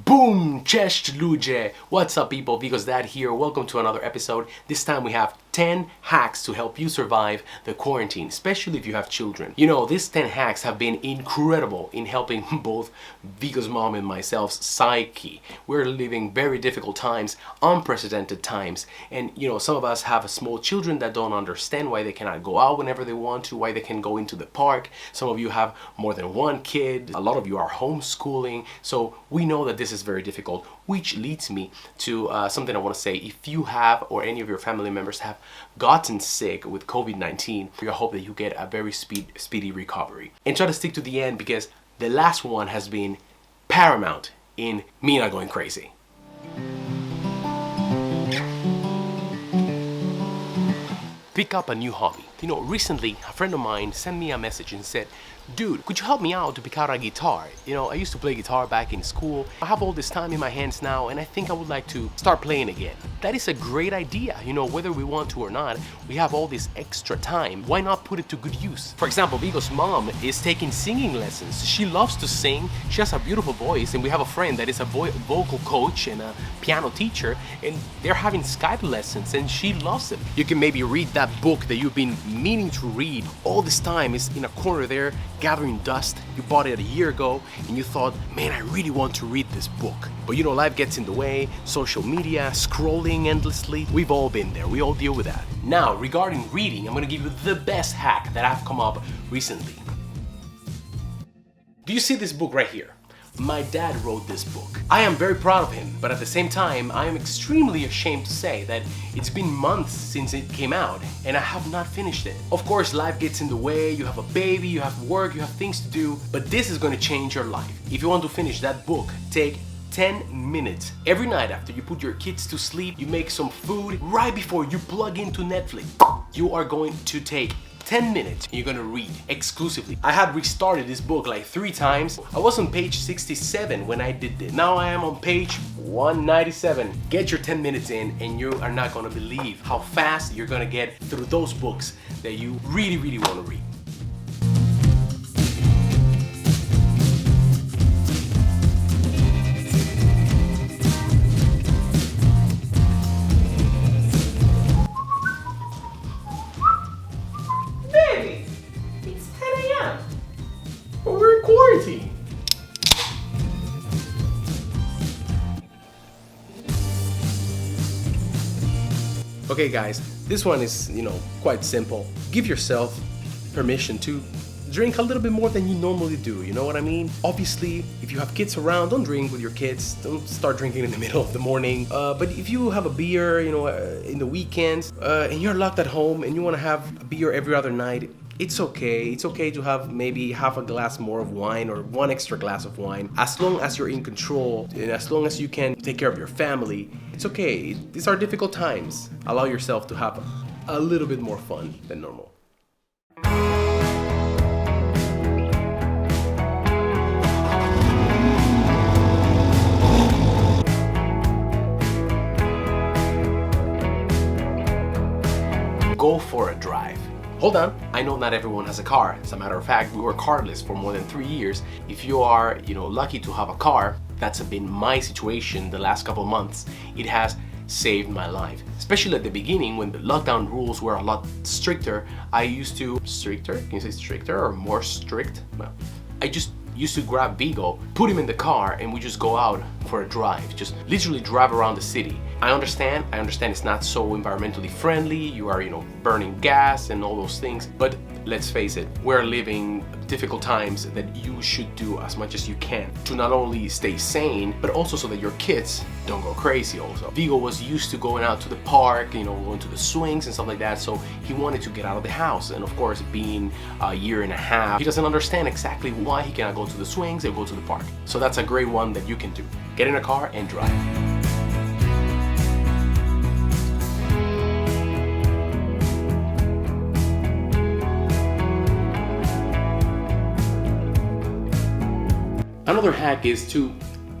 Boom! Cześć ludzie! What's up people? Vigo's dad here. Welcome to another episode. This time we have 10 hacks to help you survive the quarantine, especially if you have children. You know, these 10 hacks have been incredible in helping both Vigo's mom and myself's psyche. We're living very difficult times, unprecedented times, and you know, some of us have small children that don't understand why they cannot go out whenever they want to, why they can go into the park. Some of you have more than one kid. A lot of you are homeschooling, so we know that this is very difficult, which leads me to something I want to say. If you have or any of your family members have gotten sick with COVID-19, I hope that you get a very speedy recovery. And try to stick to the end because the last one has been paramount in me not going crazy. Pick up a new hobby. You know, recently a friend of mine sent me a message and said, dude, could you help me out to pick out a guitar? You know, I used to play guitar back in school. I have all this time in my hands now and I think I would like to start playing again. That is a great idea. You know, whether we want to or not, we have all this extra time. Why not put it to good use? For example, Vigo's mom is taking singing lessons. She loves to sing. She has a beautiful voice, and we have a friend that is a vocal coach and a piano teacher, and they're having Skype lessons and she loves it. You can maybe read that book that you've been meaning to read all this time. Is in a corner there gathering dust. You bought it a year ago and you thought, man, I really want to read this book. But you know, life gets in the way, social media, scrolling endlessly. We've all been there, we all deal with that. Now, regarding reading, I'm gonna give you the best hack that I've come up recently. Do you see this book right here? My dad wrote this book. I am very proud of him, but at the same time, I am extremely ashamed to say that it's been months since it came out and I have not finished it. Of course, life gets in the way, you have a baby, you have work, you have things to do, but this is going to change your life. If you want to finish that book, take 10 minutes. Every night after you put your kids to sleep, you make some food, right before you plug into Netflix, you are going to take 10 minutes and you're gonna read exclusively. I had restarted this book like 3 times. I was on page 67 when I did this. Now I am on page 197. Get your 10 minutes in and you are not gonna believe how fast you're gonna get through those books that you really wanna read. We're in quarantine. Okay guys, this one is, you know, quite simple. Give yourself permission to drink a little bit more than you normally do, you know what I mean? Obviously, if you have kids around, don't drink with your kids. Don't start drinking in the middle of the morning. But if you have a beer, you know, in the weekends, and you're locked at home and you want to have a beer every other night, it's okay. It's okay to have maybe half a glass more of wine or 1 extra glass of wine. As long as you're in control and as long as you can take care of your family, it's okay. These are difficult times. Allow yourself to have a little bit more fun than normal. Go for a drive. Hold on, I know not everyone has a car. As a matter of fact, we were carless for more than 3 years. If you are, you know, lucky to have a car, that's been my situation the last couple months. It has saved my life. Especially at the beginning when the lockdown rules were a lot stricter. I used to, stricter? Can you say stricter or more strict? Well, I just used to grab Vigo, put him in the car, and we just go out for a drive. Just literally drive around the city. I understand it's not so environmentally friendly. You are, you know, burning gas and all those things. But let's face it, we're living difficult times that you should do as much as you can to not only stay sane, but also so that your kids don't go crazy also. Vigo was used to going out to the park, you know, going to the swings and stuff like that. So he wanted to get out of the house. And of course, being a year and a half, he doesn't understand exactly why he cannot go to the swings and go to the park. So that's a great one that you can do. Get in a car and drive. Another hack is to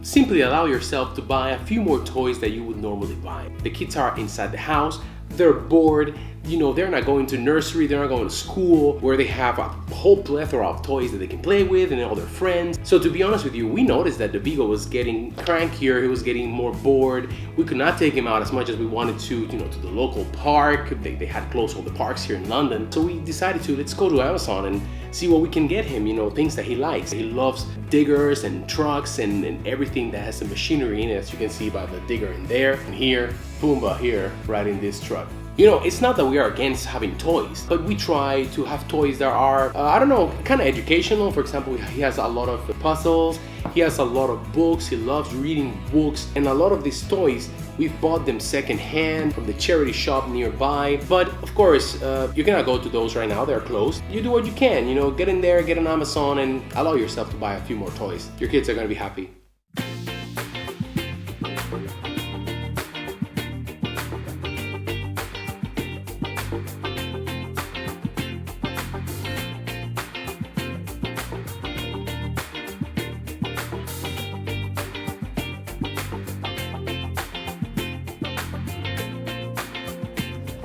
simply allow yourself to buy a few more toys that you would normally buy. The kids are inside the house, they're bored, you know, they're not going to nursery, they're not going to school where they have a whole plethora of toys that they can play with and all their friends. So to be honest with you, we noticed that the Vigo was getting crankier, he was getting more bored. We could not take him out as much as we wanted to, you know, to the local park. They had closed all the parks here in London. So we decided to, let's go to Amazon and see what we can get him, you know, things that he likes. He loves diggers and trucks and everything that has some machinery in it, as you can see by the digger in there. And here, Pumbaa here, riding this truck. You know, it's not that we are against having toys, but we try to have toys that are, I don't know, kind of educational. For example, he has a lot of puzzles, he has a lot of books, he loves reading books, and a lot of these toys, we've bought them secondhand from the charity shop nearby. But of course, you cannot go to those right now, they're closed. You do what you can, you know, get in there, get on Amazon, and allow yourself to buy a few more toys. Your kids are gonna be happy.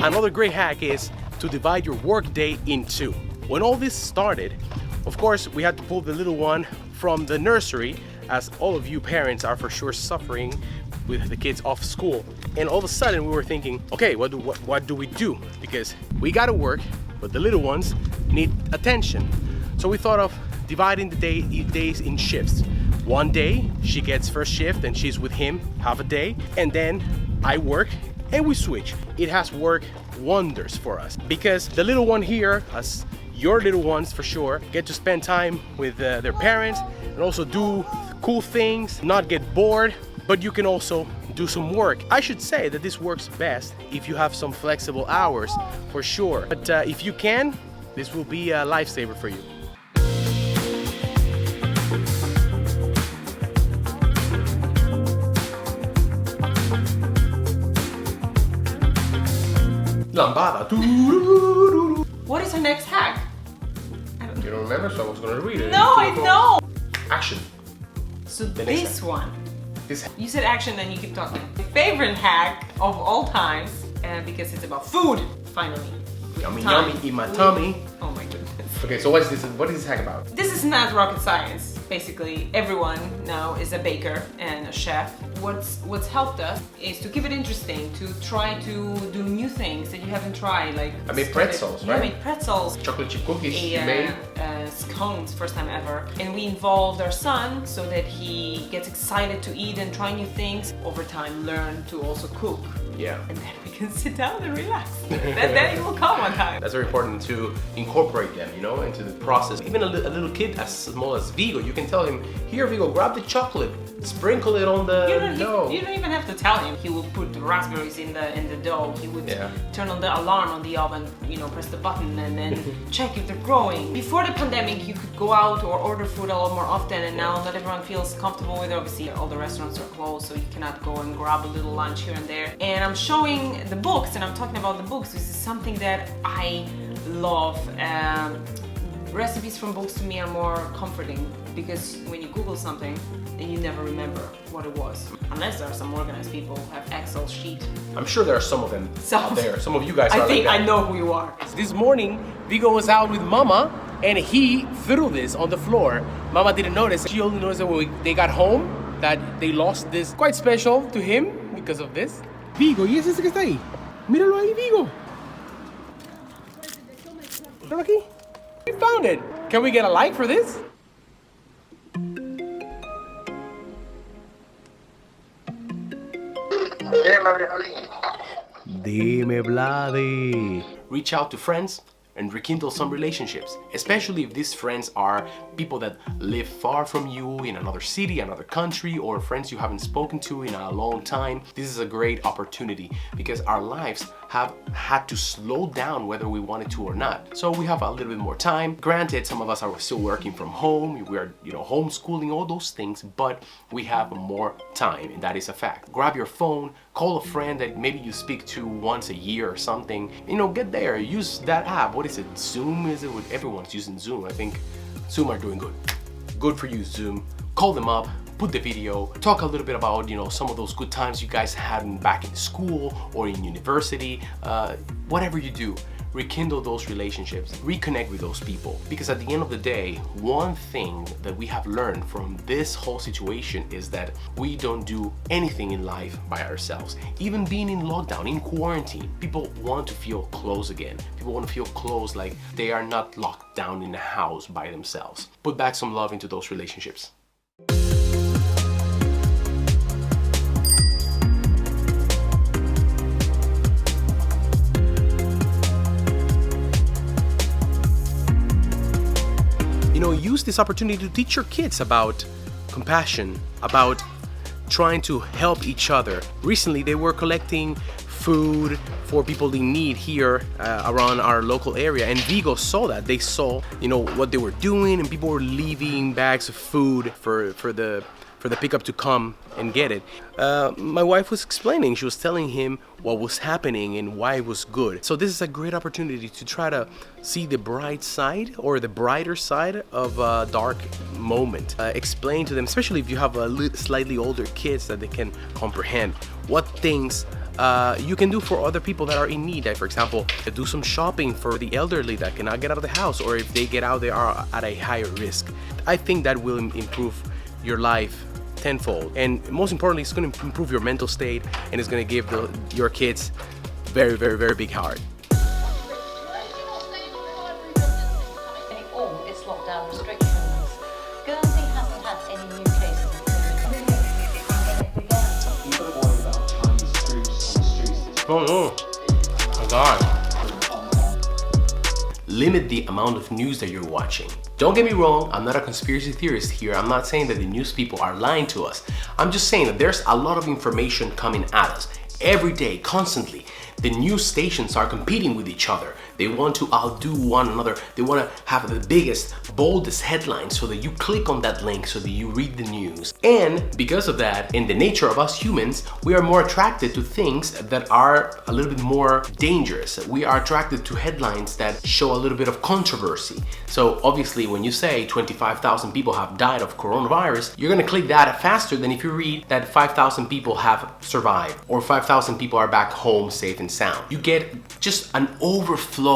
Another great hack is to divide your work day in two. When all this started, of course, we had to pull the little one from the nursery, as all of you parents are for sure suffering with the kids off school. And all of a sudden we were thinking, okay, what do we do? Because we gotta work, but the little ones need attention. So we thought of dividing the days in shifts. One day she gets first shift and she's with him half a day, and then I work and we switch. It has worked wonders for us because the little one here, as your little ones for sure, get to spend time with their parents and also do cool things, not get bored, but you can also do some work. I should say that this works best if you have some flexible hours for sure. But if you can, this will be a lifesaver for you. Lambada. What is our next hack? You don't remember, so I was gonna read it. No, I know. Action. So this one. This. You said action, then you keep talking. My favorite hack of all times, because it's about food. Finally. Yummy, yummy, in my tummy. Oh my goodness. Okay, so what is this? What is this hack about? This is not rocket science. Basically, everyone now is a baker and a chef. What's helped us is to keep it interesting, to try to do new things that you haven't tried. Like I made pretzels, right? I made pretzels. Chocolate chip cookies you made. Scones, first time ever. And we involved our son so that he gets excited to eat and try new things. Over time, learn to also cook. Yeah. And then we can sit down and relax. then it will come one time. That's very important to incorporate them, you know, into the process. Even a little kid as small as Vigo, you can tell him, here Vigo, grab the chocolate, sprinkle it on the dough. You don't even have to tell him. He will put raspberries in the dough. He would turn on the alarm on the oven, you know, press the button and then check if they're growing. Before the pandemic, you could go out or order food a lot more often, and now not everyone feels comfortable with it. Obviously, all the restaurants are closed, so you cannot go and grab a little lunch here and there. And I'm showing the books, and I'm talking about the books. This is something that I love. Recipes from books to me are more comforting because when you Google something, then you never remember what it was. Unless there are some organized people who have Excel sheet. I'm sure there are some of them out there. Some of you guys are I think like that. I know who you are. This morning, Vigo was out with Mama and he threw this on the floor. Mama didn't notice. She only noticed that when they got home that they lost this quite special to him because of this. Vigo, ¿y es ese que está ahí? Míralo ahí, Vigo. Míralo aquí. We found it. Can we get a like for this? Dime, Vladi. Reach out to friends and rekindle some relationships, especially if these friends are people that live far from you in another city, another country, or friends you haven't spoken to in a long time. This is a great opportunity because our lives have had to slow down whether we wanted to or not. So we have a little bit more time. Granted, some of us are still working from home, we are, you know, homeschooling, all those things, but we have more time, and that is a fact. Grab your phone, call a friend that maybe you speak to once a year or something. You know, get there, use that app. What is it? Zoom, is it? Everyone's using Zoom. I think Zoom are doing good. Good for you, Zoom. Call them up, put the video, talk a little bit about, you know, some of those good times you guys had back in school or in university, whatever you do. Rekindle those relationships, reconnect with those people. Because at the end of the day, one thing that we have learned from this whole situation is that we don't do anything in life by ourselves. Even being in lockdown, in quarantine, people want to feel close again. People want to feel close, like they are not locked down in a house by themselves. Put back some love into those relationships. Use this opportunity to teach your kids about compassion, about trying to help each other. Recently, they were collecting food for people in need here around our local area, and Vigo saw that. They saw, you know, what they were doing, and people were leaving bags of food for the pickup to come and get it. My wife was explaining, she was telling him what was happening and why it was good. So this is a great opportunity to try to see the bright side or the brighter side of a dark moment. Explain to them, especially if you have slightly older kids, that they can comprehend what things you can do for other people that are in need. Like, for example, do some shopping for the elderly that cannot get out of the house, or if they get out, they are at a higher risk. I think that will improve your life tenfold, and most importantly, it's going to improve your mental state, and it's going to give your kids very, very, very big heart. All its lockdown restrictions. Guernsey hasn't had any new cases of COVID. Oh no! Oh God! Limit the amount of news that you're watching. Don't get me wrong, I'm not a conspiracy theorist here. I'm not saying that the news people are lying to us. I'm just saying that there's a lot of information coming at us every day, constantly. The news stations are competing with each other. They want to outdo one another. They want to have the biggest, boldest headlines so that you click on that link so that you read the news. And because of that, in the nature of us humans, we are more attracted to things that are a little bit more dangerous. We are attracted to headlines that show a little bit of controversy. So obviously, when you say 25,000 people have died of coronavirus, you're gonna click that faster than if you read that 5,000 people have survived or 5,000 people are back home safe and sound. You get just an overflow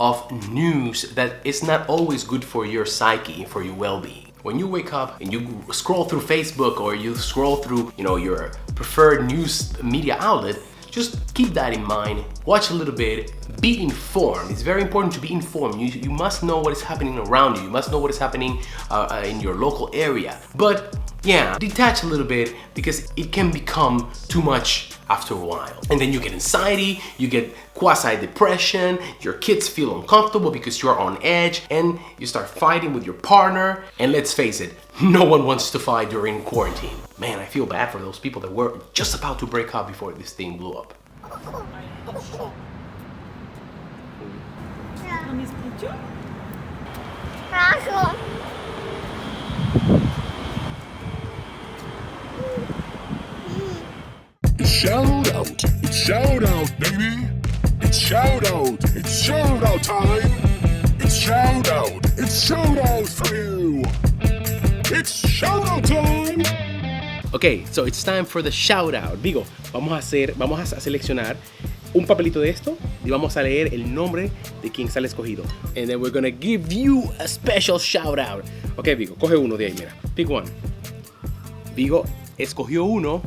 of news that is not always good for your psyche, for your well-being. When you wake up and you scroll through Facebook or you scroll through, you know, your preferred news media outlet, just keep that in mind. Watch a little bit, be informed. It's very important to be informed. You must know what is happening around you. You must know what is happening in your local area. But yeah, detach a little bit, because it can become too much after a while. And then you get anxiety, you get quasi-depression, your kids feel uncomfortable because you're on edge, and you start fighting with your partner. And let's face it, no one wants to fight during quarantine. Man, I feel bad for those people that were just about to break up before this thing blew up. Shout out! It's shout out, baby! It's shout out! It's shout out time! It's shout out! It's shout out for you! It's shout out time! Okay, so it's time for the shout out. Vigo, vamos a seleccionar un papelito de esto y vamos a leer el nombre de quien sale escogido. And then we're gonna give you a special shout out. Okay, Vigo, coge uno de ahí, mira. Pick one. Vigo escogió uno.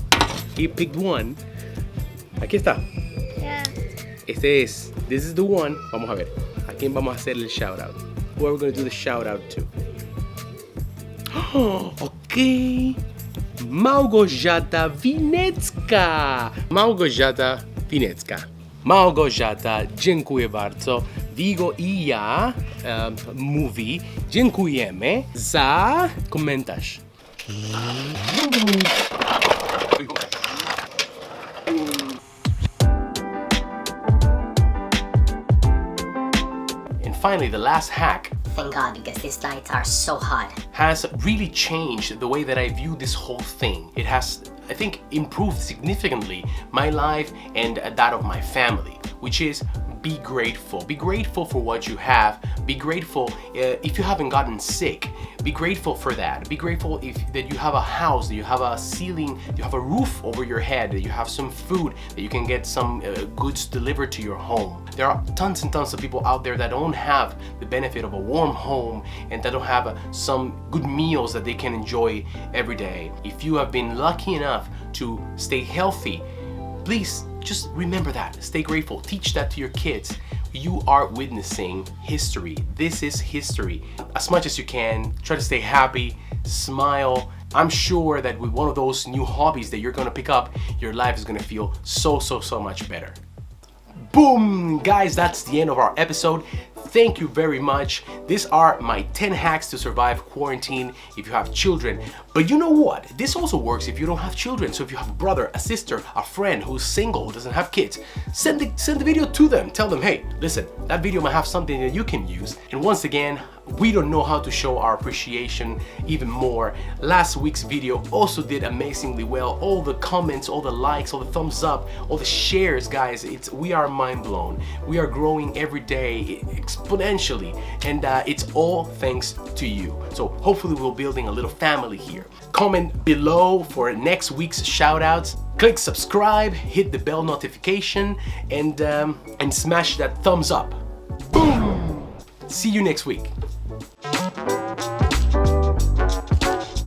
He picked one. Aquí está. Yeah. This is the one. Vamos a ver. ¿A quién vamos a hacer el shout out? Who are we going to do the shout out to? Oh, okay. Małgorzata Winecka. Małgorzata Winecka. Małgorzata, dziękuję bardzo. Vigo i ja, mówi, dziękujemy za komentarz. And finally, the last hack. Thank God, because these nights are so hot. Has really changed the way that I view this whole thing. It has, I think, improved significantly my life and that of my family, which is be grateful. Be grateful for what you have. Be grateful if you haven't gotten sick. Be grateful for that. Be grateful that you have a house, that you have a ceiling, you have a roof over your head, that you have some food, that you can get some goods delivered to your home. There are tons and tons of people out there that don't have the benefit of a warm home and that don't have some good meals that they can enjoy every day. If you have been lucky enough to stay healthy, please just remember that. Stay grateful. Teach that to your kids. You are witnessing history. This is history. As much as you can, try to stay happy, smile. I'm sure that with one of those new hobbies that you're gonna pick up, your life is gonna feel so much better. Boom! Guys, that's the end of our episode. Thank you very much. These are my 10 hacks to survive quarantine if you have children. But you know what? This also works if you don't have children. So if you have a brother, a sister, a friend who's single, who doesn't have kids, send the video to them. Tell them, hey, listen, that video might have something that you can use. And once again, we don't know how to show our appreciation even more. Last week's video also did amazingly well. All the comments, all the likes, all the thumbs up, all the shares, guys, we are mind blown. We are growing every day exponentially, and it's all thanks to you. So hopefully we're building a little family here. Comment below for next week's shoutouts. Click subscribe, hit the bell notification, and smash that thumbs up. Boom! See you next week.